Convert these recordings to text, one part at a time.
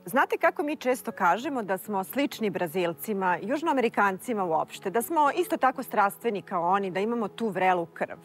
Znate kako mi često kažemo da smo slični Brazilcima, Južnoamerikancima uopšte, da smo isto tako strastveni kao oni, da imamo tu vrelu krv.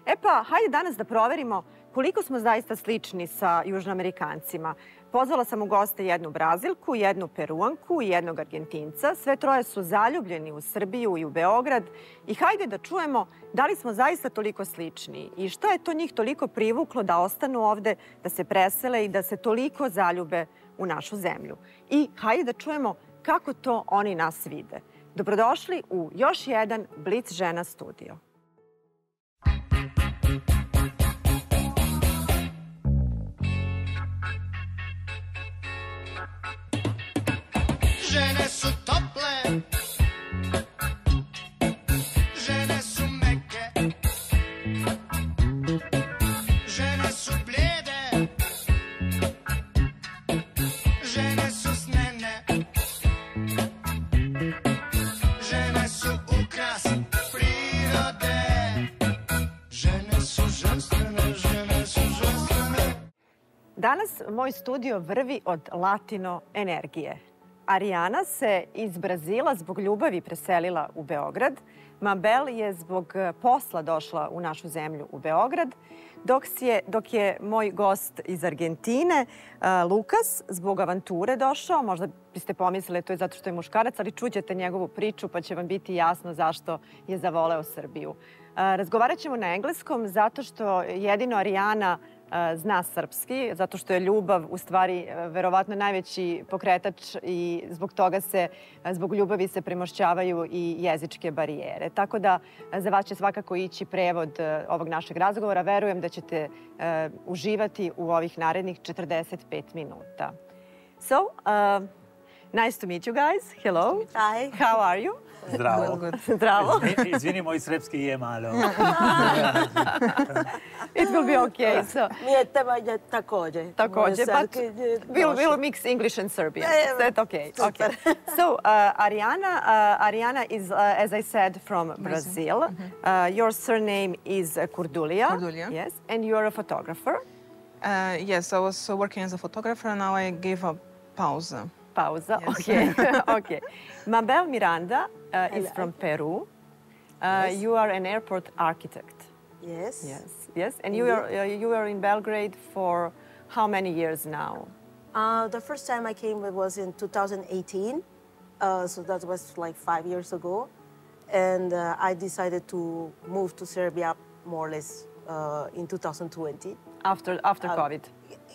E pa, hajde danas da proverimo koliko smo zaista slični sa Južnoamerikancima. Pozvala sam u goste jednu Brazilku, jednu Peruanku i jednog Argentinca. Sve troje su zaljubljeni u Srbiju i u Beograd. I hajde da čujemo da li smo zaista toliko slični i šta je to njih toliko privuklo da ostanu ovde, da se presele i da se toliko zaljube u našu zemlju. I hajde da čujemo kako to oni nas vide. Dobrodošli u još jedan Blic žena studio. Žene su tople, žene su meke, žene su blijede, žene su snene, žene su ukras prirode, žene su ženstvene, žene su ženstvene. Danas moj studio vrvi od latino energije. Arijana se iz Brazila zbog ljubavi preselila u Beograd. Mabel je zbog posla došla u našu zemlju u Beograd. Dok je moj gost iz Argentine, Lukas, zbog avanture došao. Možda biste pomislili to je zato što je muškarac, ali čućete njegovu priču pa će vam biti jasno zašto je zavoleo Srbiju. Razgovarat ćemo na engleskom zato što jedino Arijana zna srpski, zato što je ljubav u stvari verovatno najveći pokretač i zbog ljubavi se premošćavaju i jezičke barijere. Tako da za vas će svakako ići prevod ovog našeg razgovora. Verujem da ćete uživati u ovih narednih 45 minuta. So, nice to meet you guys. Hello. Hi. How are you? Zdravo. Zdravo. Izvini, moj srpski je malo. It will be okay. So, Nije tema je također. također, but we'll mix English and Serbian. Is that okay? Okay. So, Arijana is, as I said, from Brazil. Your surname is Kurdulia. Kurdulia. Yes, and you're a photographer. Yes, I was working as a photographer. Now I gave a pause. Pausa. Yes. Okay. Okay. Mabel Miranda is from Peru. Yes. You are an airport architect. Yes. Yes. Yes. And you are in Belgrade for how many years now? The first time I came was in 2018. So that was like 5 years ago. And I decided to move to Serbia more or less in 2020. After COVID?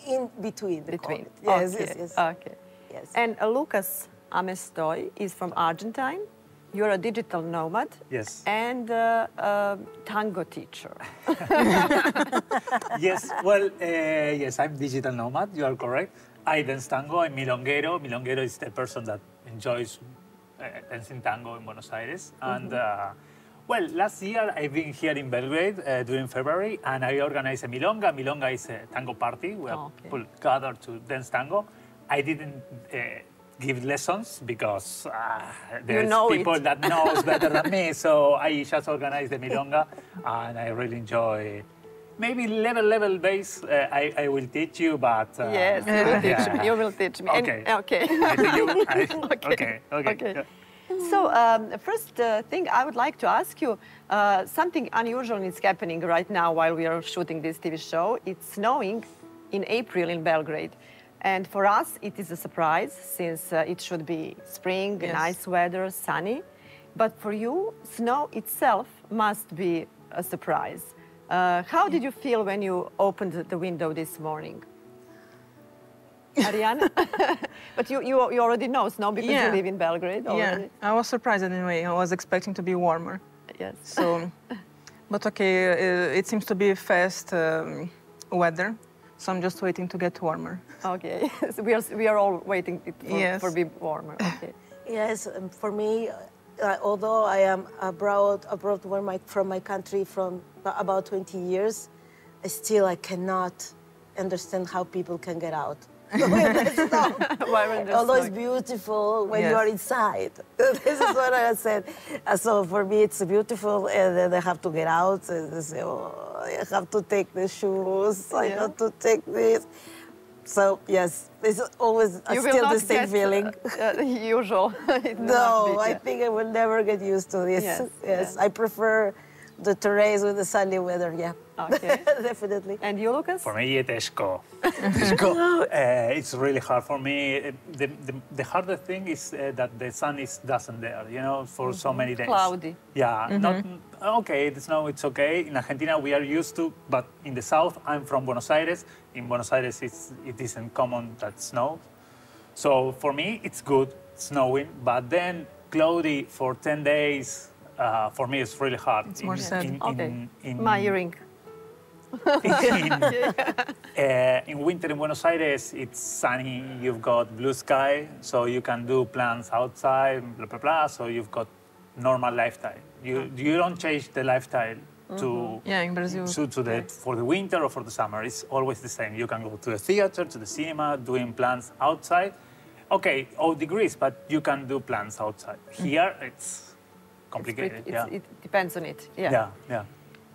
In between the Between. COVID. Yes, Okay. yes, yes. Okay. Yes. And Lukas Amestoy is from Argentine. You're a digital nomad. Yes. And a tango teacher. Yes, well, yes, I'm digital nomad, you are correct. I dance tango, I'm milonguero. Milonguero is the person that enjoys dancing tango in Buenos Aires. And, well, last year I've been here in Belgrade during February, and I organized a milonga. Milonga is a tango party where people gather to dance tango. I didn't give lessons because there's people that knows better than me, so I just organized the milonga, and I really enjoy. Maybe level base, I will teach you, but yes, you will teach me. You will teach me. Okay. And, okay. I think you. Okay. Okay. Yeah. So, first thing I would like to ask you, something unusual is happening right now while we are shooting this TV show. It's snowing in April in Belgrade. And for us, it is a surprise since it should be spring, nice weather, sunny. But for you, snow itself must be a surprise. How did you feel when you opened the window this morning? Arijana? But you already know snow because you live in Belgrade already. Yeah, I was surprised anyway. I was expecting to be warmer. Yes. So, but okay, it seems to be fast weather. So I'm just waiting to get warmer. Okay, so we are all waiting for be warmer. Okay. Yes, for me, although I am abroad from my country from about 20 years, I cannot understand how people can get out. Although it's beautiful when you are inside. This is what I said. So for me, it's beautiful, and then I have to get out and say, oh, I have to take the shoes, I have to take this. So yes, it's always You will still not the same get, feeling. Usual. It will not No, be, I yeah. think I will never get used to this. Yes, Yes, yes. I prefer the terrace with the sunny weather. Yeah, Okay. definitely. And you, Lukas? For me, Tesco. It's really hard for me. The hardest thing is that the sun doesn't there, you know, for so many days. Cloudy. Yeah, not okay. The snow, it's okay. In Argentina, we are used to, but in the south, I'm from Buenos Aires. In Buenos Aires, it isn't common that snow. So for me, it's good snowing, but then cloudy for 10 days. For me, it's really hard. It's more sad. Okay. My earring. In winter in Buenos Aires, it's sunny, you've got blue sky, so you can do plans outside, blah, blah, blah, so you've got normal lifestyle. You don't change the lifestyle to, Yeah, in Brazil. for the winter or for the summer. It's always the same. You can go to the theater, to the cinema, doing plans outside. Okay, 0 degrees, but you can do plans outside. Here, it's complicated, It depends on it. Yeah. Yeah, yeah.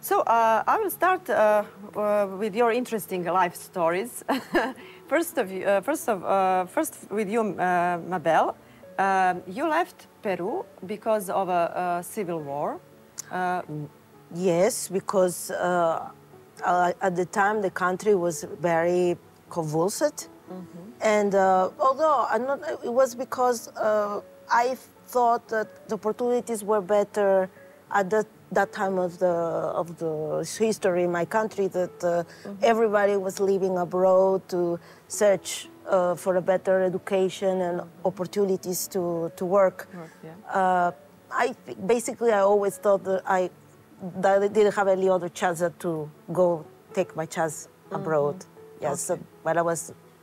So I will start with your interesting life stories. First with you, Mabel. You left Peru because of a civil war. Yes, because at the time the country was very convulsed, and although it was because I thought that the opportunities were better at that time of the history in my country, that everybody was leaving abroad to search for a better education and opportunities to work. Basically, I always thought that I didn't have any other chance than to go take my chance abroad. Yes, Okay. but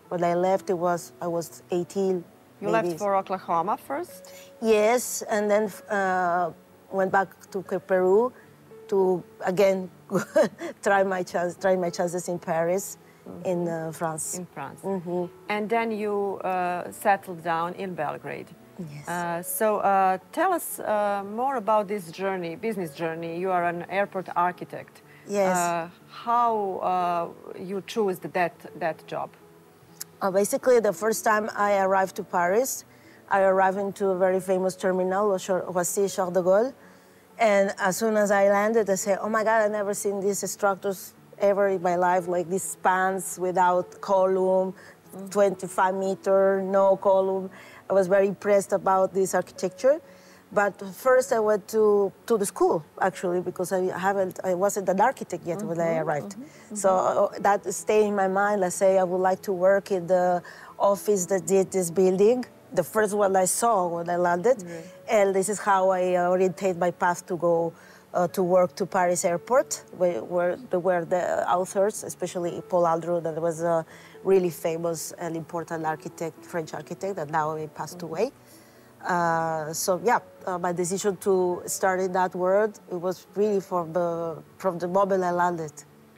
when I left, I was 18. You maybe. left for Oklahoma first? Yes, and then went back to Peru to again try my chances in Paris, in France. In France. And then you settled down in Belgrade. Yes. So tell us more about this journey, business journey. You are an airport architect. Yes. How you chose that job? Basically, the first time I arrived to Paris, I arrived into a very famous terminal, Roissy Charles de Gaulle. And as soon as I landed, I said, oh my God, I've never seen these structures ever in my life, like these spans without column, 25 meter, no column. I was very impressed about this architecture. But first I went to the school, actually, because I wasn't an architect yet when I arrived. So that stayed in my mind. Let's say I would like to work in the office that did this building, the first one I saw when I landed. And this is how I orientate my path to go to work to Paris airport, where the authors, especially Paul Aldrou, that was a really famous and important architect, French architect, that now he passed away. So yeah, my decision to start in that world, it was really from the moment I landed.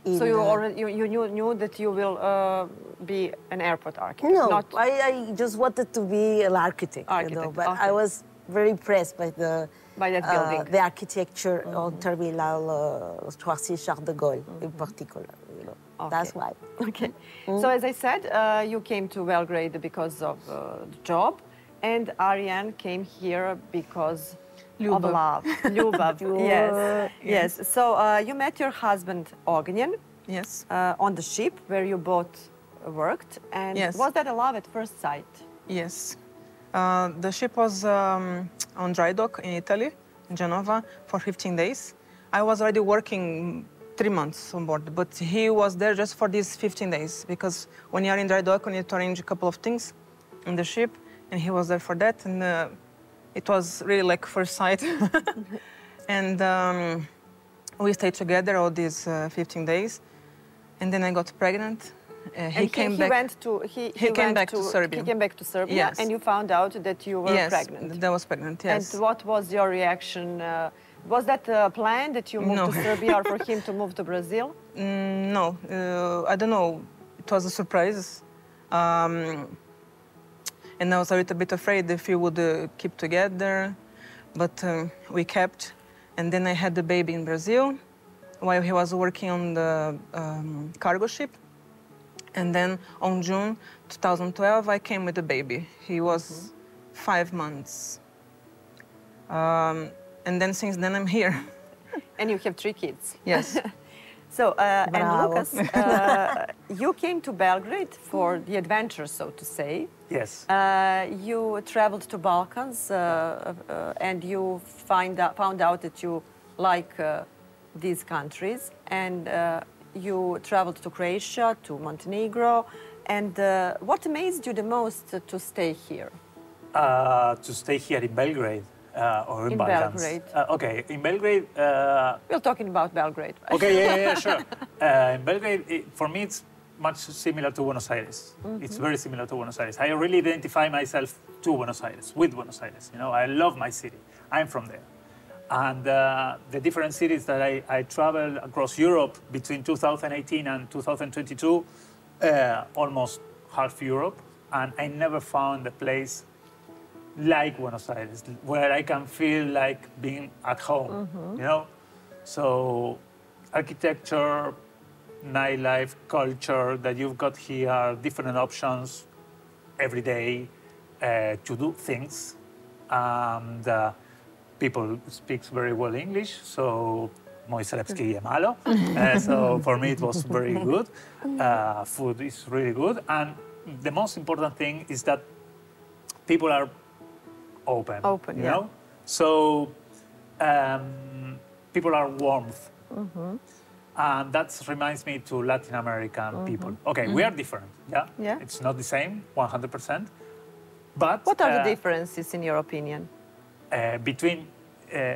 So you knew that you will be an airport architect? No, I just wanted to be an architect, you know, but okay. I was very impressed by that building, the architecture on Terminal Roissy Charles de Gaulle in particular. You know. Okay. That's why. Okay. So as I said, you came to Belgrade because of the job. And Arijana came here because of love. Ljubav. Yes. Yes. So you met your husband, Ognjen. Yes. On the ship where you both worked. And Yes. was that a love at first sight? Yes. The ship was on dry dock in Italy, in Genova, for 15 days. I was already working 3 months on board, but he was there just for these 15 days, because when you are in dry dock, you need to arrange a couple of things in the ship, and he was there for that, and it was really like first sight. And we stayed together all these 15 days, and then I got pregnant. He came back to Serbia. He came back to Serbia, yes. And you found out that you were pregnant. Yes, I was pregnant, yes. And what was your reaction? Was that a plan that you moved to Serbia or for him to move to Brazil? No, I don't know. It was a surprise. And I was a little bit afraid if we would keep together, but we kept. And then I had the baby in Brazil while he was working on the cargo ship. And then on June 2012, I came with a baby. He was 5 months. And then since then, I'm here. And you have 3 kids. Yes. So, and Bravo. Lukas, you came to Belgrade for the adventure, so to say. Yes. You traveled to Balkans and you found out that you like these countries. And you traveled to Croatia, to Montenegro. And what amazed you the most to stay here? To stay here in Belgrade or in Balkans? Belgrade. Okay, in Belgrade. We're talking about Belgrade. Okay, yeah, sure. In Belgrade, for me, it's much similar to Buenos Aires. It's very similar to Buenos Aires. I really identify myself to Buenos Aires, with Buenos Aires. You know, I love my city. I'm from there. And the different cities that I traveled across Europe between 2018 and 2022, almost half Europe, and I never found a place like Buenos Aires, where I can feel like being at home, you know? So architecture, nightlife, culture that you've got here, different options every day to do things. And people speak very well English, so mój serbski je malo. So for me it was very good. Food is really good. And the most important thing is that people are open. Open, you yeah. know? So people are warmth. And that reminds me to Latin American people. Okay, we are different, yeah? Yeah. It's not the same, 100%. But What are the differences, in your opinion? between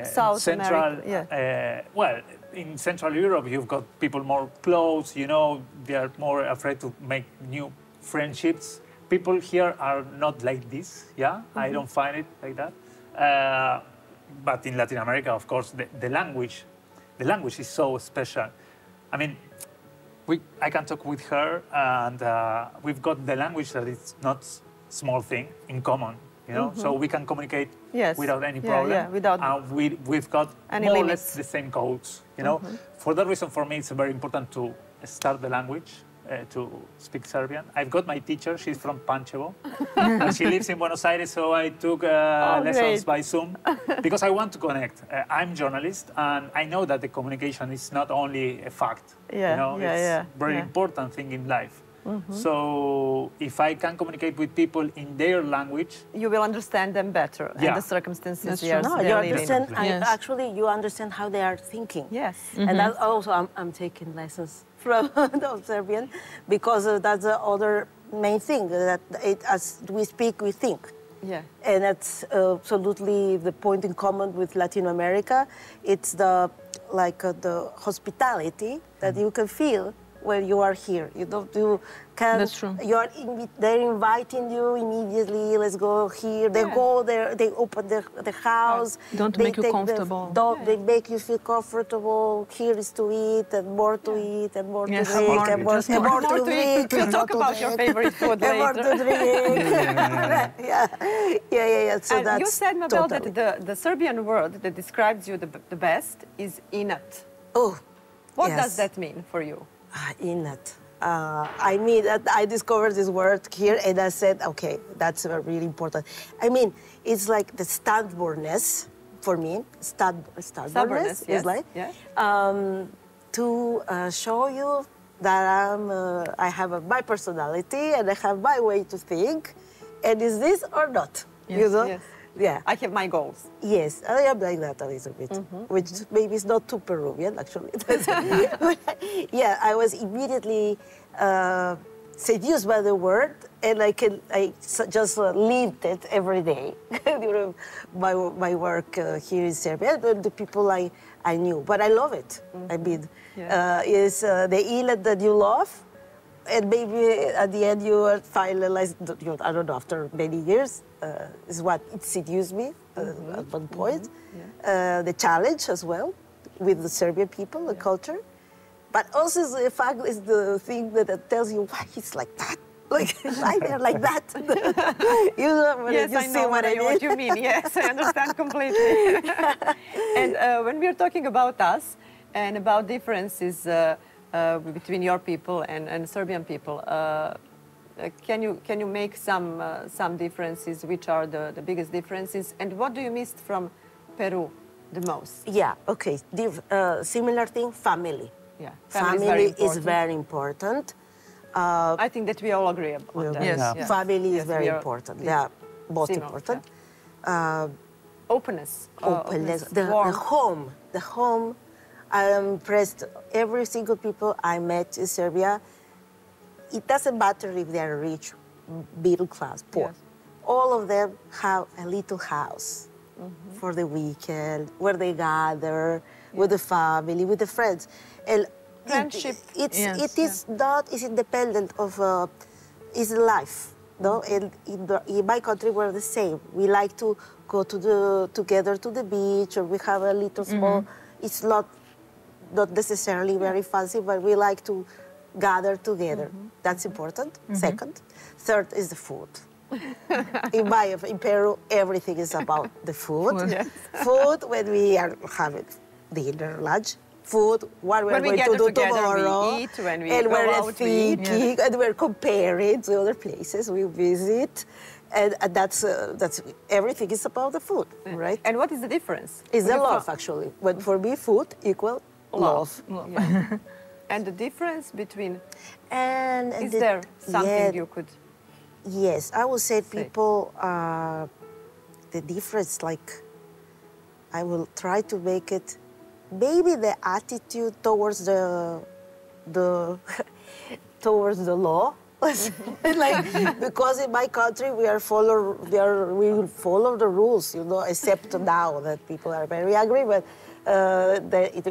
South Central, America, well, in Central Europe, you've got people more close, you know, they are more afraid to make new friendships. People here are not like this, yeah? I don't find it like that. But in Latin America, of course, the language is so special. I mean, I can talk with her, and we've got the language that is not small thing in common, you know, so we can communicate without any problem. Yeah, without we've got any more or limits. less the same codes, you know. For that reason, for me, it's very important to start the language, to speak Serbian. I've got my teacher, she's from Pančevo, and she lives in Buenos Aires, so I took lessons by Zoom, because I want to connect. I'm a journalist, and I know that the communication is not only a fact, you know, it's a very important thing in life. So if I can communicate with people in their language, you will understand them better and the circumstances they are living in. Actually, you understand how they are thinking. Yes. And that also, I'm taking lessons from the Serbian, because that's the other main thing, that as we speak, we think. Yeah. And that's absolutely the point in common with Latin America. It's the hospitality that you can feel when you are here. You can. That's true. They're inviting you immediately. Let's go here. They go there. They open the house. Don't make you comfortable. They make you feel comfortable. Here is to eat, and more to eat, and more to drink, and more to drink. We'll talk about your favorite food later. And more to drink. Yeah. So and that's you said, Mabel, that the Serbian word that describes you the best is inat. Oh. What does that mean for you? Inat. I mean, I discovered this word here, and I said, okay, that's really important. I mean, it's like the stubbornness for me. Stubbornness is like to show you that I have my personality and I have my way to think, and is this or not? Yes, you know? Yes. Yeah. I have my goals. Yes, I am like that a little bit, which maybe is not too Peruvian, actually. Yeah, I was immediately seduced by the word, and I just lived it every day during my work here in Serbia, and the people I knew. But I love it. I mean, is the inat that you love, and maybe at the end you finalize, I don't know, after many years, is what it seduced me at one point. The challenge as well with the Serbian people, the culture. But also the fact is the thing that tells you why he's like that. Like, why they're like that. You know, yes, I know what you mean. Yes, I understand completely. And when we're talking about us and about differences between your people and Serbian people. Can you make some differences? Which are the biggest differences? And what do you miss from Peru the most? Yeah, okay. Similar thing, family. Yeah, family is very important. I think that we all agree on that. Yes. Yeah. Family is Yes, very we are important. They are both similar, important. Openness. The warmth. home. The home. I am impressed. Every single people I met in Serbia, it doesn't matter if they are rich, middle class, poor. Yes. All of them have a little house for the weekend where they gather with the family, with the friends. And Friendship. It is not is independent of is life. No, and in my country we're the same. We like to go together to the beach, or we have a little small. It's not necessarily very fancy, but we like to gather together. That's important. Second, third is the food. In Peru, everything is about the food. Yes. Food when we are having dinner, lunch. Food, what we're going to do tomorrow, we eat, when we and go we're out, we eat. thinking, and we're comparing to other places we visit, and that's everything is about the food, right? And what is the difference? It's the love, actually. But for me, food equal love. Yeah. And the difference between, And is there something you could? Yes, I would say people, the difference, like, I will try to make it, maybe the attitude towards the towards the law. Like, because in my country we will follow the rules, you know, except now that people are very angry, but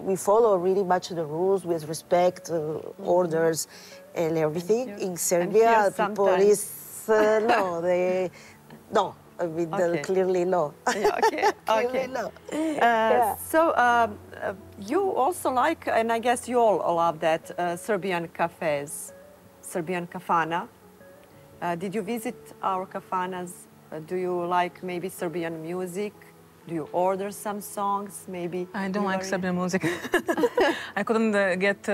we follow really much the rules with respect, orders, and everything. In Serbia, people is no. I mean, clearly no. Yeah, okay. Clearly no. So you also like, and I guess you all love that, Serbian cafes, Serbian kafana. Did you visit our kafanas? Do you like maybe Serbian music? Do you order some songs? Maybe I don't like Serbian music. I couldn't get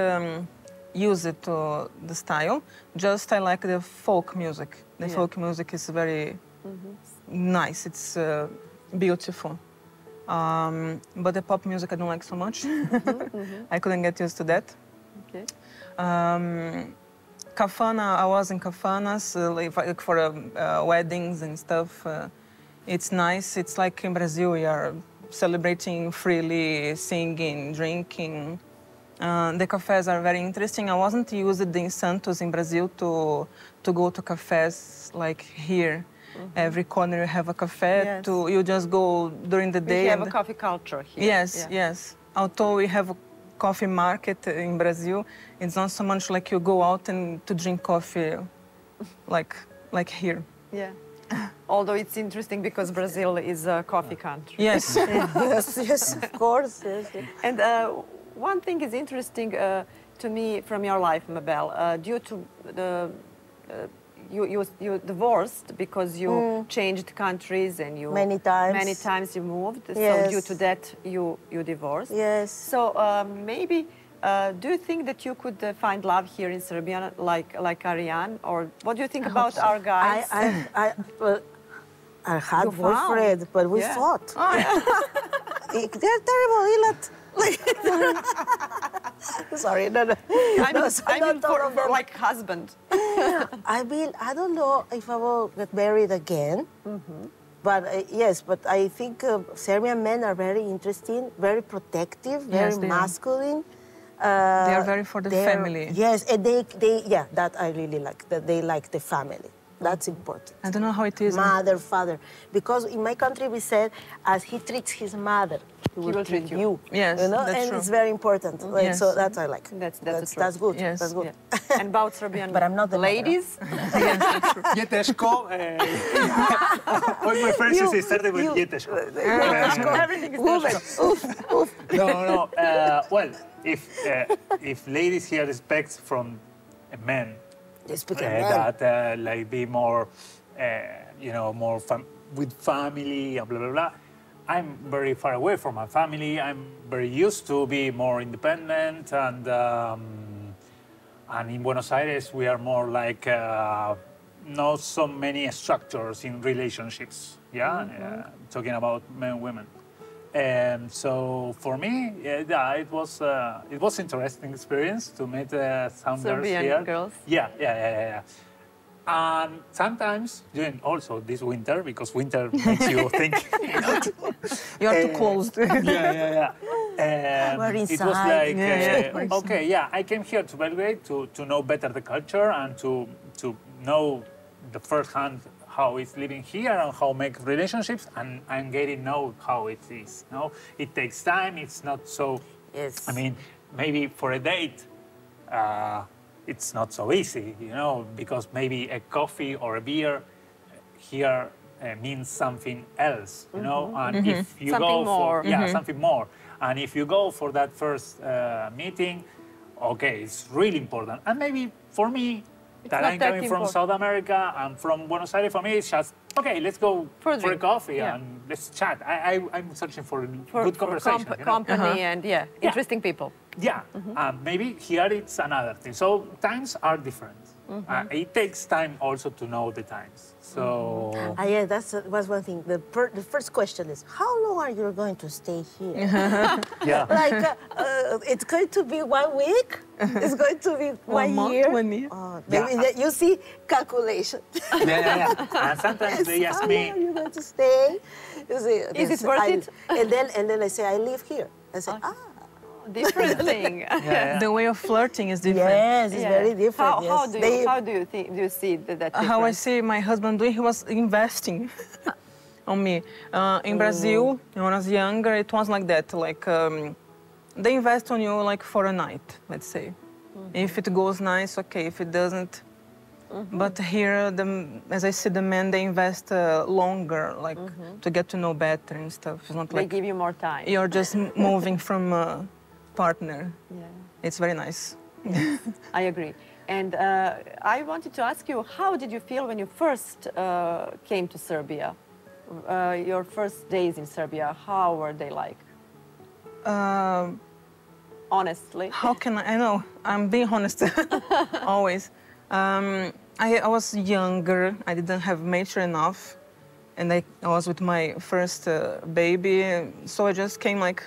used to the style. Just I like the folk music. The folk music is very nice. It's beautiful. But the pop music I don't like so much. I couldn't get used to that. Okay. Kafana, I was in kafanas like for weddings and stuff. It's nice. It's like in Brazil, we are celebrating freely, singing, drinking. The cafes are very interesting. I wasn't used in Santos in Brazil to go to cafes like here. Every corner you have a cafe. Yes. You just go during the day. We have a coffee culture here. Yes, yes. Although we have a coffee market in Brazil, it's not so much like you go out and to drink coffee like here. Yeah. Although it's interesting because Brazil is a coffee country. Yes. Yes, of course. Yes. And one thing is interesting to me from your life, Mabel, due to the you divorced because you changed countries and you Many times. Many times you moved. Yes. So due to that you divorced. Yes. So maybe do you think that you could find love here in Serbia like Arijana, or what do you think about our guys? I had You boyfriend, found? but we Yeah. fought. They're terrible, inat. Sorry, no. I mean for like husband. I mean, I don't know if I will get married again. But yes, but I think Serbian men are very interesting, very protective, very Yes, they are. masculine. They are very for the family. Yes, and that I really like, that they like the family. That's important. I don't know how it is. Mother, father. Because in my country we said, as he treats his mother, he will treat you. Yes, you know? that's and true. it's very important. Like, Yes. so that I like. That's good. Yes. That's good. Yeah. And about Serbian But I'm not the mother. ladies. Jeteško. All my friends is started with Jeteško. Everything is Oof. No. Well, if ladies here expect from a man They speak a man. that like be more, more with family and blah blah blah. I'm very far away from my family. I'm very used to be more independent, and And in Buenos Aires, we are more like not so many structures in relationships. Yeah, talking about men and women. So for me, yeah, it was interesting experience to meet some Serbian girls here. girls. Yeah. And sometimes during also this winter, because winter makes you think. You are too closed. Yeah. We're It was inside. like, okay, yeah, I came here to Belgrade to know better the culture and to know the first hand how it's living here and how make relationships and getting know how it is. No, it takes time. It's not so. Yes. I mean, maybe for a date, it's not so easy, you know, because maybe a coffee or a beer here means something else, you know. And if you Something go more. for something more, and if you go for that first meeting, okay, it's really important. And maybe for me, that not I'm that coming from important. South America and from Buenos Aires, for me it's just okay. Let's go For a for a drink, coffee yeah. and let's chat. I'm searching for good conversation. you know? Company and interesting people. Yeah, maybe here it's another thing. So times are different. It takes time also to know the times. So Yeah, that was one thing. The first question is, how long are you going to stay here? yeah, Like, it's going to be 1 week? It's going to be 1 month, year? 1 year. Maybe Yeah. that you see calculation. yeah. And sometimes they ask How me, long are you going to stay? You say, Is it worth it? And then I say, I live here. I say, Different thing. yeah. The way of flirting is different. yes, it's Yeah. very different. How yes. do you see that difference? How I see my husband doing, he was investing on me. In Brazil, when I was younger, it was like that. Like they invest on you like for a night, let's say. If it goes nice, okay. If it doesn't, but here, as I see the men, they invest longer, like to get to know better and stuff. It's not They like give you more time. you're just moving from a partner. Yeah. It's very nice. I agree. And I wanted to ask you, how did you feel when you first came to Serbia? Your first days in Serbia, how were they like? Honestly. How can I know? I'm being honest, always. I was younger. I didn't have mature enough, and I was with my first baby. So I just came like,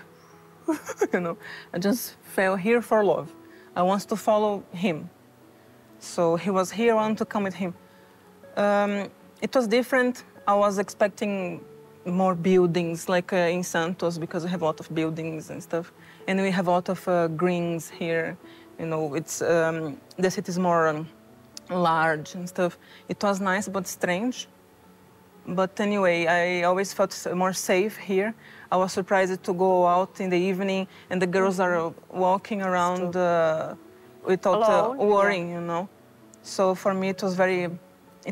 you know, I just fell here for love. I want to follow him. So he was here. I want to come with him. It was different. I was expecting more buildings, like in Santos, because we have a lot of buildings and stuff. And we have a lot of greens here. You know, it's the city is more large and stuff. It was nice but strange. But anyway, I always felt more safe here. I was surprised to go out in the evening and the girls are walking around without Alone, worrying, you know. So for me, it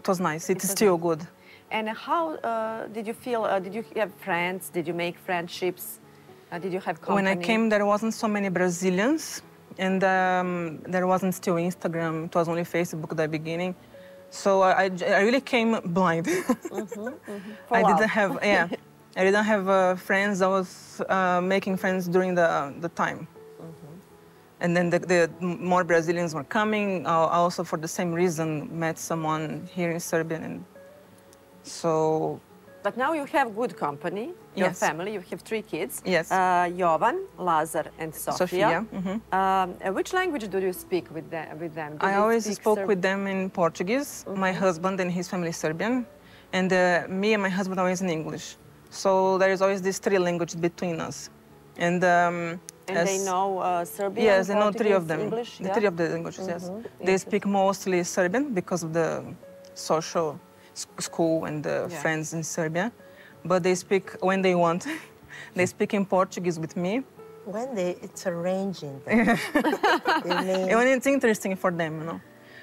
was nice. It's still good. And how did you feel? Did you have friends? Did you make friendships? Did you have company? When I came, there wasn't so many Brazilians, and there wasn't still Instagram. It was only Facebook at the beginning. So I really came blind. I didn't have friends. I was making friends during the time. And then the more Brazilians were coming. I also, for the same reason, met someone here in Serbia. And so... But now you have good company, your Yes. family. You have 3 kids. Yes. Jovan, Lazar, and Sofia. Sofia. Which language do you speak with them? Do I they always speak spoke with them in Portuguese. My husband and his family is Serbian. And me and my husband always in English. So there is always this 3 languages between us. And they know Serbian, yes, they know 3 of Portuguese, them. English? The 3 of the languages, yes. They speak mostly Serbian because of the social school and friends in Serbia. But they speak when they want. They speak in Portuguese with me. It's arranging. You When it's interesting for them, you know.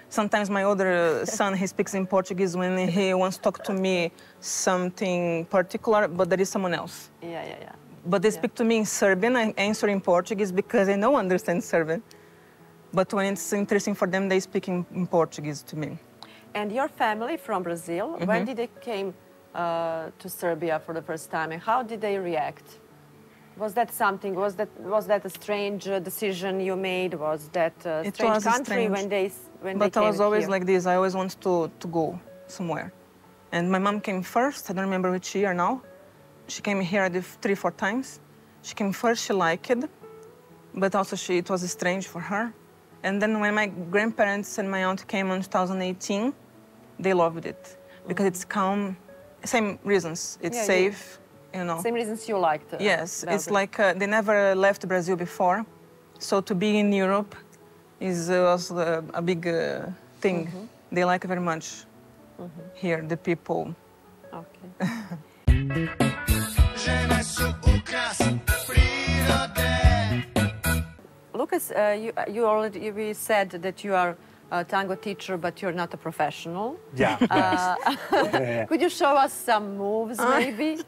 Sometimes my older son, he speaks in Portuguese when he wants to talk to me something particular, but there is someone else. Yeah. But they speak to me in Serbian, I answer in Portuguese because I don't understand Serbian. But when it's interesting for them, they speak in Portuguese to me. And your family from Brazil, when did they came to Serbia for the first time, and how did they react? Was that something? Was that a strange decision you made? Was that a It strange was country strange. when But they I came was always here? like this. I always wanted to go somewhere. And my mom came first. I don't remember which year now. She came here, I did 3-4 times. She came first, she liked it. But also it was strange for her. And then when my grandparents and my aunt came in 2018, they loved it. Because it's calm, same reasons. It's Yeah, safe, you know. Same reasons you liked. Yes, it's Belgium. like they never left Brazil before. So to be in Europe was a big thing. They like very much here, the people. Okay. Žene su ukras prirode. Lucas, we said that you are a tango teacher, but you're not a professional. Yeah. Yeah. Could you show us some moves, maybe?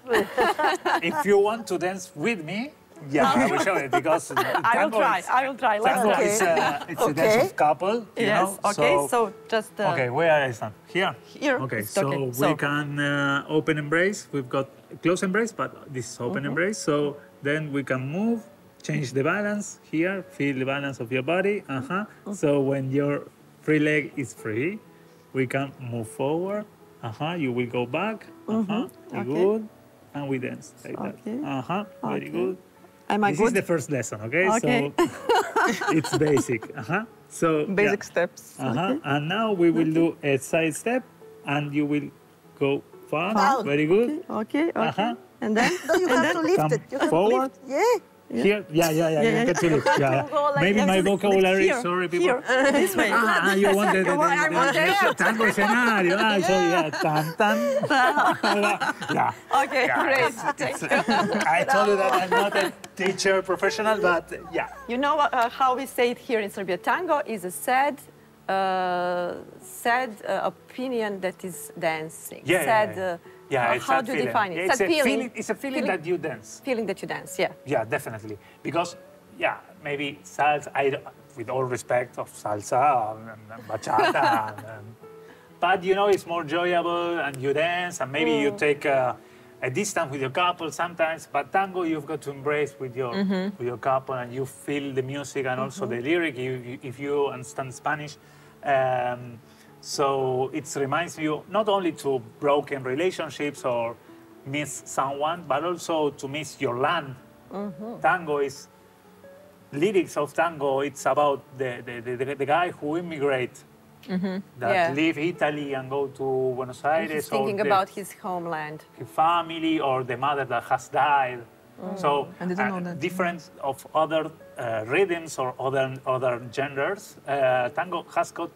If you want to dance with me, yeah, I will show it because I will try. I will try. Let's Tango go. is it's a dance of couple. You Yes. know? Okay. So just Okay, where I stand? Here? Here? Okay, It's so okay. we can open embrace. We've got close embrace, but this is open embrace. So then we can move, change the balance here, feel the balance of your body. So when your free leg is free, we can move forward. You will go back. Okay. Good. And we dance like Okay. that. Very Okay. good. Am I This good? is the first lesson, okay? Okay. So it's basic. So Basic yeah. steps. And now we will do a side step, and you will go far. Down. Very good. Okay. Okay. And then? No, you have to lift Come it. You have forward. to lift. Yeah. Here, yeah. You get to lift. Yeah. Go like Maybe that. my vocabulary. Here. Sorry, people. Here. This way. You wanted I want the tango escenario. So yeah, tan. Yeah. Okay. Yeah. Great. I told you that I'm not a teacher professional, but yeah. You know how we say it here in Serbia? Tango is a sad opinion that is dancing. Yeah, sad. Yeah, it's how that do you feeling. define it? Yeah, Sad feeling. It's a feeling that you dance. Feeling that you dance. Yeah. Yeah, definitely. Because, yeah, maybe salsa, with all respect of salsa and bachata, but you know, it's more enjoyable and you dance and maybe you take a distance with your couple sometimes, but tango you've got to embrace with your couple and you feel the music and also the lyric if you understand Spanish. So it reminds you not only to broken relationships or miss someone, but also to miss your land. Tango is, lyrics of tango, it's about the guy who immigrate, that leave Italy and go to Buenos Aires. He's thinking about his homeland. His family or the mother that has died. So I didn't know that. different of other rhythms or other genders, tango has got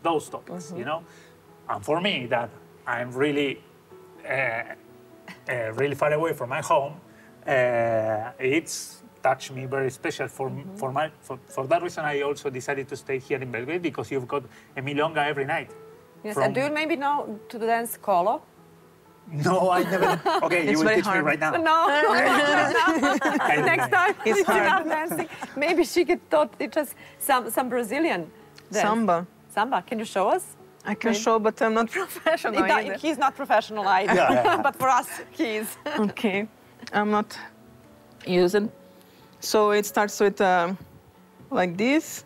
those topics, you know. And for me, that I'm really really far away from my home, it's touched me very special. For that reason, I also decided to stay here in Belgrade because you've got a milonga every night. Yes. And do you maybe know to dance kolo? No, I never. Okay, you will very teach me hard. right now. No. Next time It's she's hard. not dancing. Maybe she could teach us some Brazilian dance. Samba. Samba. Can you show us? I can show, but I'm not professional either. He's not professional either. Yeah. But for us, he is. Okay, I'm not using. So it starts with like this.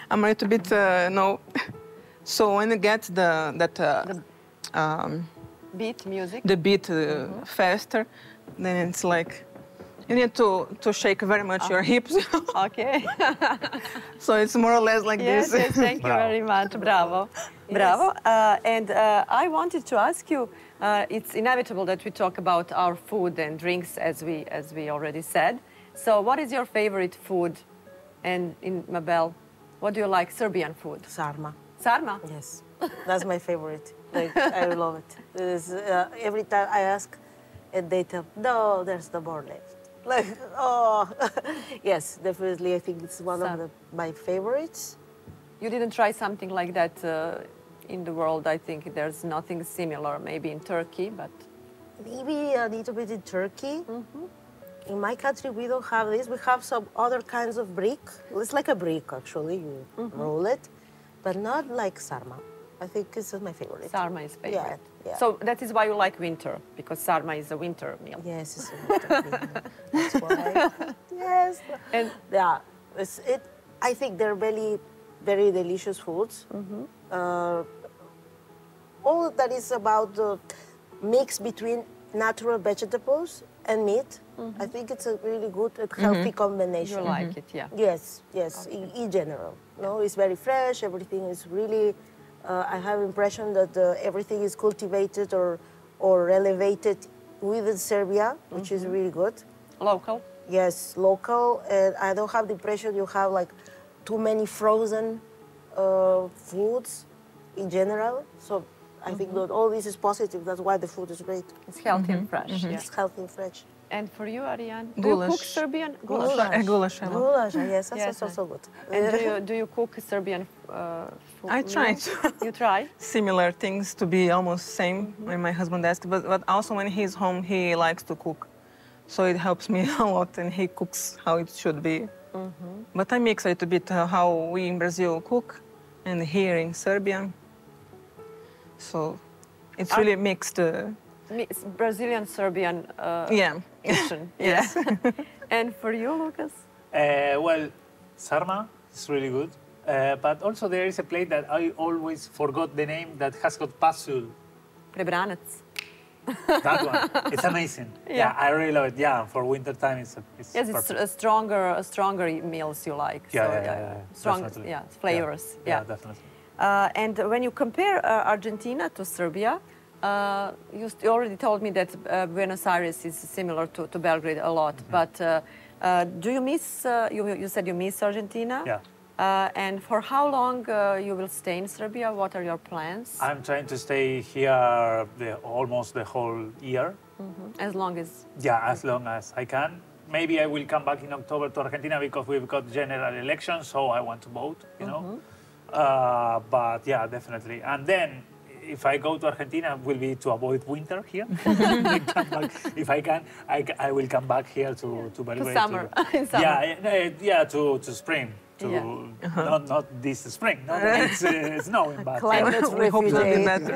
I'm a little bit no. So when you get Beat music. the beat faster, then it's like you need to shake very much your hips. Okay. So it's more or less like Yes, this. yes, thank you very much. Bravo. Bravo. And I wanted to ask you, it's inevitable that we talk about our food and drinks, as we already said. So what is your favorite food? And in Mabel, what do you like? Serbian food? Sarma. Sarma? Yes, that's my favorite. Like, I love it. Every time I ask, and they tell, no, there's no more left. Like, oh, yes, definitely. I think it's one of my favorites. You didn't try something like that in the world. I think there's nothing similar, maybe in Turkey, but... Maybe a little bit in Turkey. In my country, we don't have this. We have some other kinds of brick. It's like a brick, actually. You roll it, but not like sarma. I think it's my favorite. Sarma is favorite. Yeah, yeah. So that is why you like winter, because sarma is a winter meal. Yes, it's a winter meal. That's why. Yes. And Yeah, I think they're very, very delicious foods. All that is about the mix between natural vegetables and meat. I think it's a really good and healthy combination. you like it, yeah. Yes, yes, in general. No, it's very fresh. Everything is really. I have impression that everything is cultivated or elevated within Serbia, which is really good. Local? Yes, local, and I don't have the impression you have like too many frozen foods in general. So I think that all this is positive. That's why the food is great. It's healthy and fresh. Yeah. It's healthy and fresh. And for you, Arijana, do you cook Goulash. Serbian? Goulash. I love. Goulash, yes, that's Yes, also good. And do you cook Serbian food? I try meals? to. You try? Similar things to be almost same when my husband asks, but also when he's home, he likes to cook. So it helps me a lot, and he cooks how it should be. But I mix a little bit how we in Brazil cook and here in Serbia. So it's really mixed. It's Brazilian, Serbian Yeah. kitchen. Yes. And for you, Lukas? Well, sarma is really good. But also there is a plate that I always forgot the name that has got pasul. Prebranac. That one. It's amazing. Yeah, I really love it. Yeah, for winter time it's Yes, it's perfect. stronger meals you like. Yeah, so, yeah, strong, definitely. yeah, flavors. Yeah, definitely. And when you compare Argentina to Serbia, you already told me that Buenos Aires is similar to Belgrade a lot. But do you miss? You said you miss Argentina. Yeah. And for how long you will stay in Serbia? What are your plans? I'm trying to stay here almost the whole year. As long as As long as I can. Maybe I will come back in October to Argentina because we've got general elections, so I want to vote, you know. But yeah, definitely. And then if I go to Argentina, it will be to avoid winter here. Then come back. If I can, I will come back here to Belgrade. summer. In summer. Yeah, to spring. Not this spring. No, it's snowing, but Climate We hope it'll be refugee. better.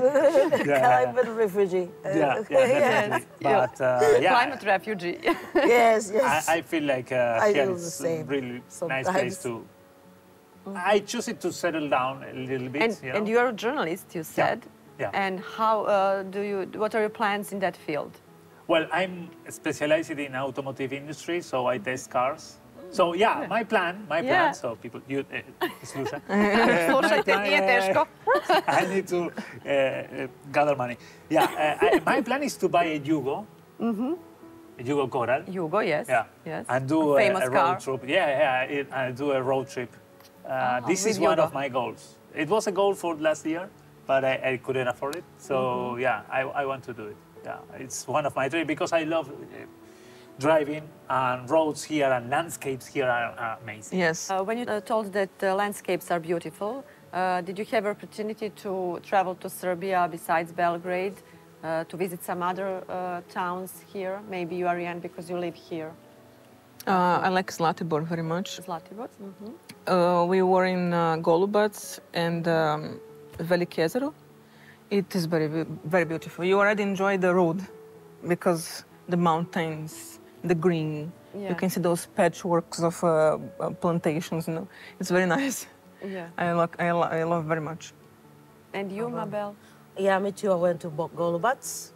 Climate refugee. definitely. But climate refugee. Yes, yes. I feel like I here do it's the same. a really nice Sometimes. place to. I choose it to settle down a little bit. And you're a journalist, you said. Yeah. And how what are your plans in that field? Well, I'm specialized in automotive industry, so I test cars. So yeah, my plan. So people, slušaj. Slušajte, nije teško. I need to gather money. Yeah, my plan is to buy a Yugo, a Yugo Coral. Yugo, yes. Yeah. Yes. And do famous a car. road trip. I do a road trip. This is with one Yugo. of my goals. It was a goal for last year, but I couldn't afford it. So yeah, I want to do it. Yeah, it's one of my dreams because I love driving, and roads here and landscapes here are amazing. Yes. When you told that landscapes are beautiful, did you have opportunity to travel to Serbia besides Belgrade, to visit some other towns here? Maybe you, Arijana, because you live here. I like Zlatibor very much. Zlatibor? We were in Golubac and Veliko Jezero. It is very, very beautiful. You already enjoy the road because the mountains, the green. Yeah. You can see those patchworks of plantations. You know, it's very nice. Yeah. I love very much. And you, Mabel? Yeah, me too. I went to Golubac,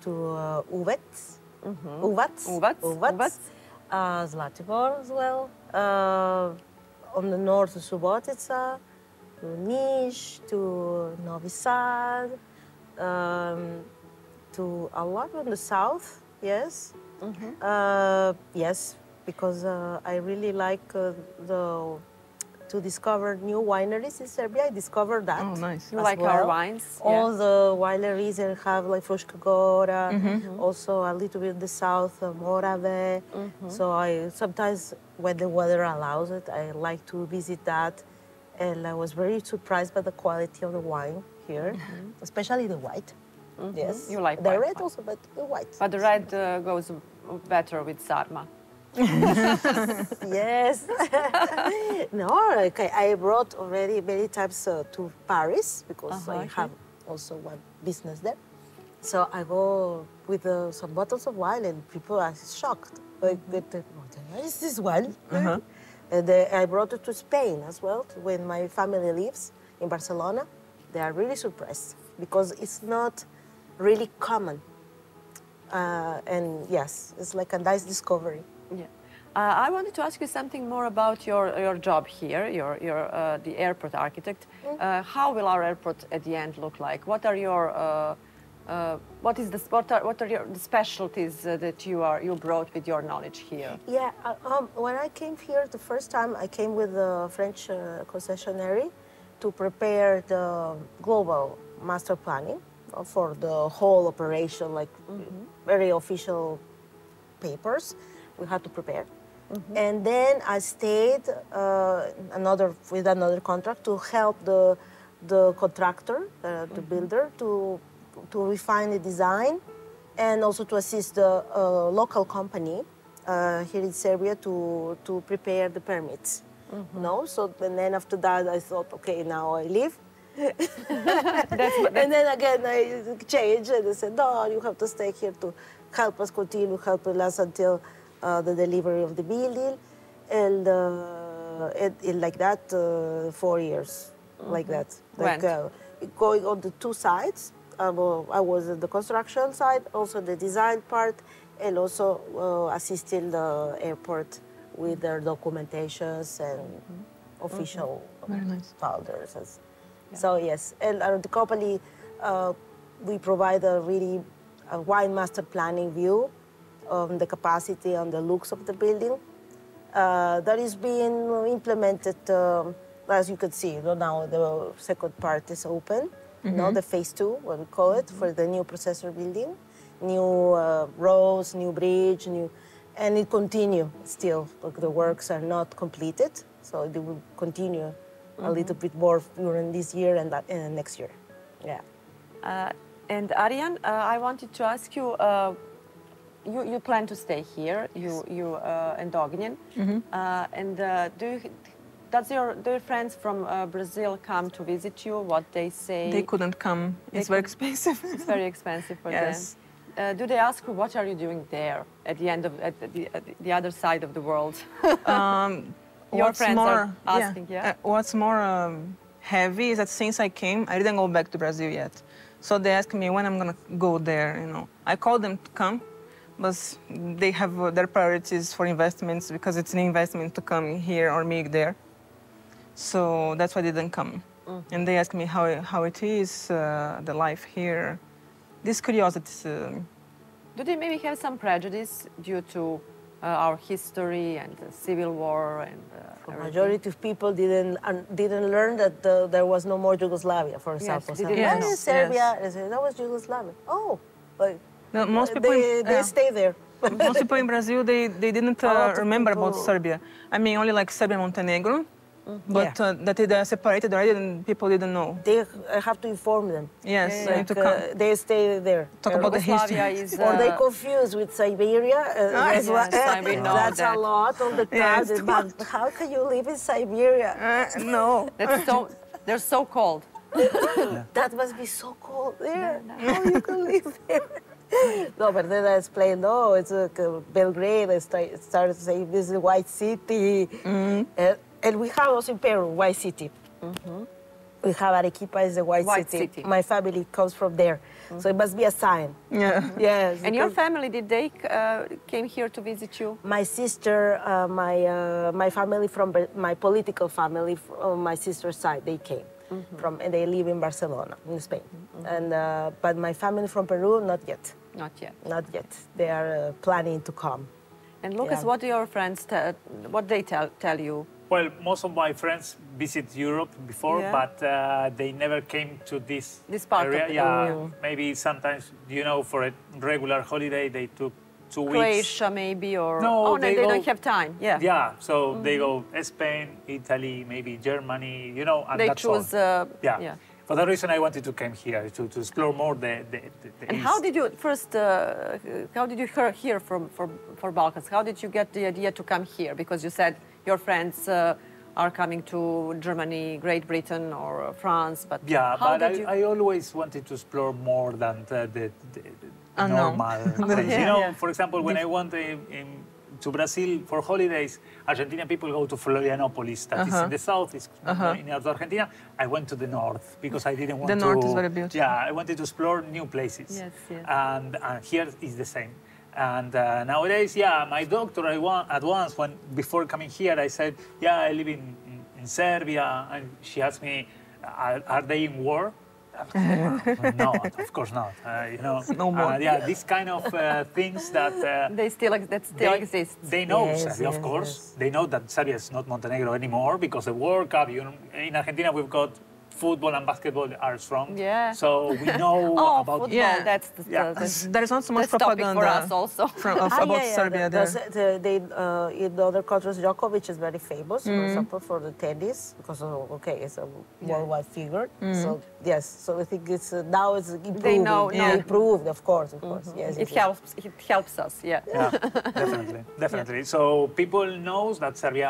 to Uvac, Zlatibor as well. On the north to Subotica, to Niš, to Novi Sad, to a lot on the south, yes. Yes, because I really like to discover new wineries in Serbia. I discovered that. Oh, nice. You as like our well. wines? All the wineries that have like Fruška Gora, also a little bit in the south, Morave. So I sometimes, when the weather allows it, I like to visit that. And I was very surprised by the quality of the wine here, especially the white. Yes. You like the white red wine. also, but the white. But the red goes better with sarma. Yes. No, like I brought already many times to Paris because I have also one business there. So I go with some bottles of wine and people are shocked. Like, what is this wine? And I brought it to Spain as well when my family lives in Barcelona. They are really surprised because it's not really common. And yes, it's like a nice discovery. Yeah. I wanted to ask you something more about your job here. You're the airport architect. How will our airport at the end look like? What are your what are the specialties that you brought with your knowledge here? Yeah, when I came here the first time, I came with the French concessionary to prepare the global master planning for the whole operation, like very official papers we had to prepare. And then I stayed with another contract to help the contractor, the builder, to refine the design and also to assist the local company here in Serbia to prepare the permits. No, so and then after that I thought, okay, now I leave. And then again I changed and I said, no, you have to stay here to help us continue, help us until the delivery of the building, and like that 4 years, like that. Like going on the two sides. I was at the construction side, also the design part, and also assisting the airport with their documentations and official folders. So yes, and the company, we provide a really wide master planning view on the capacity and the looks of the building. That is being implemented, as you can see, now the second part is open. The phase 2, what we call it, for the new processor building, new roads, new bridge, and it continue still. Like the works are not completed, so they will continue a little bit more during this year and next year. Yeah. And Aryan, I wanted to ask you. You plan to stay here, you and Ognjen, and do your friends from Brazil come to visit you? What they say? They couldn't come. It's very expensive. It's very expensive for them. Do they ask you what are you doing there at the end of at the other side of the world? Your friends are asking, what's more heavy is that since I came, I didn't go back to Brazil yet. So they ask me when I'm gonna go there. I called them to come, but they have their priorities for investments because it's an investment to come here or me there. So that's why they didn't come. And they ask me how it is, the life here. This curiosity. Do they maybe have some prejudice due to our history and the civil war and the majority of people didn't learn that there was no more Yugoslavia, for example. Yes, Serbia, that was Yugoslavia. Oh, like no, most people they stay there. Most people in Brazil they didn't remember about Serbia. I mean, only like Serbia and Montenegro. But that they are separated already and people didn't know. I have to inform them. Yes, they stay there. Talk about the history. Or they confuse with Siberia. That's a lot all the time. Yes. But how can you live in Siberia? No. They're so cold. That must be so cold there. How you can live there? No, but then I explained, no, it's Belgrade. I started saying this is a white city. And we have also in Peru, white city. We have Arequipa is a white city. My family comes from there. So it must be a sign. Yeah. Yes. And your family, did they came here to visit you? My sister, my family from my political family from my sister's side, they came and they live in Barcelona, in Spain. And but my family from Peru, not yet. Not yet. Not yet. They are planning to come. And Lukas, what do your friends what they tell you? Well, most of my friends visit Europe before, but they never came to this part area. of Maybe sometimes, for a regular holiday, they took 2 weeks. Croatia, maybe, or no, they don't have time. Yeah. So they go Spain, Italy, maybe Germany, and they that's choose. all. For that reason, I wanted to come here to explore more the And East. how did you first? How did you hear for Balkans? How did you get the idea to come here? Because you said your friends are coming to Germany, Great Britain, or France. But Yeah, how but did you? I always wanted to explore more than the Unknown. normal Yeah, place. You know, yeah. for example, when I went to Brazil for holidays, Argentinian people go to Florianopolis, that is in the south, it's in North Argentina. I went to the north because I didn't want to... The north is very beautiful. Yeah, I wanted to explore new places. Yes, yes. And here is the same. And nowadays, yeah, my doctor, at once, before coming here, I said, yeah, I live in Serbia. And she asked me, are they in war? No, of course not. You know, No more. yeah, these kind of things that They still exist. They know Yes, Serbia, of yes, course. yes. They know that Serbia is not Montenegro anymore because the World Cup. You know, in Argentina, we've got football and basketball are strong. Yeah. So we know Oh, about. football. Yeah. That's Yeah. There is not so much that's topic propaganda for us also. about Serbia there. In other countries, Djokovic is very famous, for example, for the tennis, because, it's a worldwide figure. So, yes, so I think it's now it's improved. They know, improved, of course, Yes, It helps us. Yeah. Yeah, definitely. So people knows that Serbia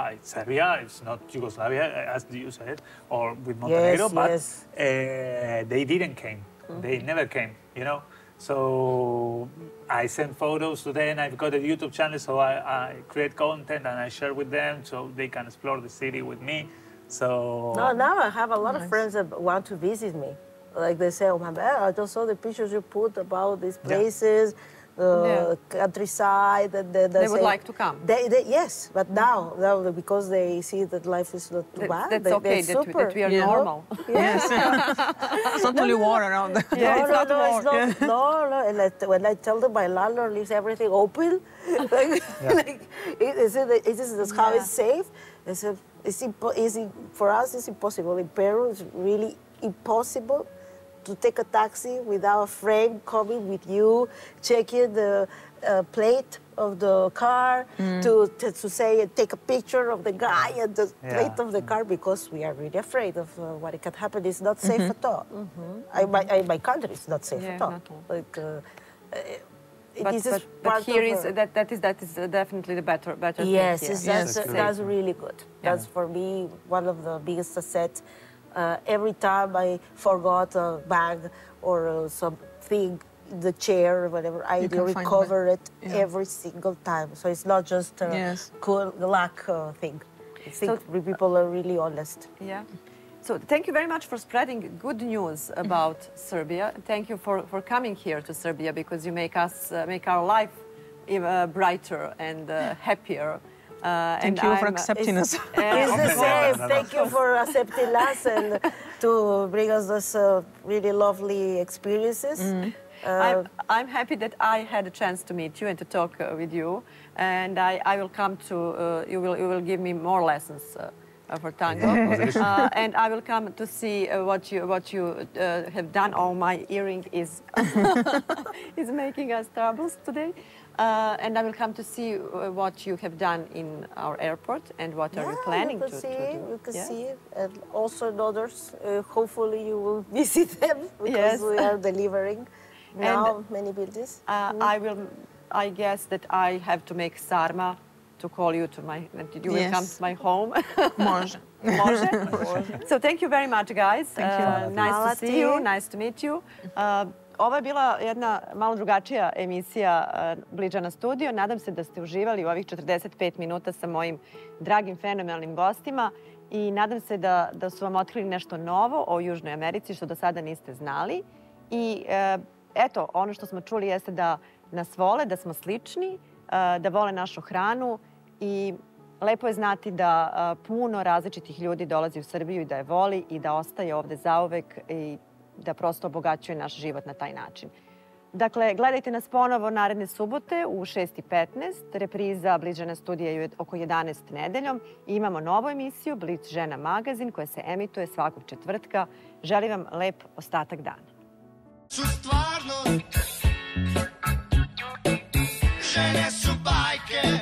is not Yugoslavia, as you said, or with Montenegro, but yes. They didn't came. They never came, you know. So I send photos to them. I've got a YouTube channel, so I create content and I share with them so they can explore the city with me. So Now I have a lot of friends that want to visit me. Like they say, oh, Mabel, I just saw the pictures you put about these places, countryside. And They would like to come. Yes, but now because they see that life is not too bad. That's okay that we are you know? normal. Yes. It's not only war around there. Yeah, it's not war. No. And when I tell them my landlord leaves everything open, this is how it's safe. I said, for us, it's impossible. In Peru, it's really impossible to take a taxi without a friend coming with you, checking the plate of the car, to say, take a picture of the guy and the plate of the car, because we are really afraid of what can happen. It's not safe at all. My country is not safe at all. Not all. Like, But here that is definitely the better thing yes, here. that's really good. That's for me one of the biggest assets. Every time I forgot a bag or something, the chair or whatever, I recover it every single time. So it's not just a cool luck thing. I think people are really honest. Yeah. So thank you very much for spreading good news about Serbia. Thank you for coming here to Serbia, because you make our life even brighter and happier. Thank you for accepting us. It's the same. Thank you for accepting us and to bring us those really lovely experiences. I'm happy that I had a chance to meet you and to talk with you. And I will come to, you will give me more lessons for tango. And I will come to see what you have done. Oh, my earring is making us troubles today. And I will come to see what you have done in our airport and what are you planning to do. You can see it. And also in others, hopefully you will visit them, because we are delivering now many buildings. I guess that I have to make sarma to call you to my, you will come to my home. Može. So thank you very much, guys. Thank you. Nice to see you, nice to meet you. Ovo je bila jedna malo drugačija emisija Bliđa na studio. Nadam se da ste uživali u ovih 45 minuta sa mojim dragim, fenomenalnim gostima i nadam se da su vam otkrili nešto novo o Južnoj Americi što do sada niste znali. I eto, ono što smo čuli jeste da nas vole, da smo slični, da vole našu hranu i lepo je znati da puno različitih ljudi dolazi u Srbiju i da je voli i da ostaje ovde zauvek i da prosto obogaćuje naš život na taj način. Dakle, gledajte nas ponovo naredne subote u 6:15. Repriza Bliđa na studija je oko 11 nedeljom. I imamo novu emisiju Žena magazin koja se emituje svakog četvrtka. Želim vam lep ostatak dana. Su stvarno, žene su bajke.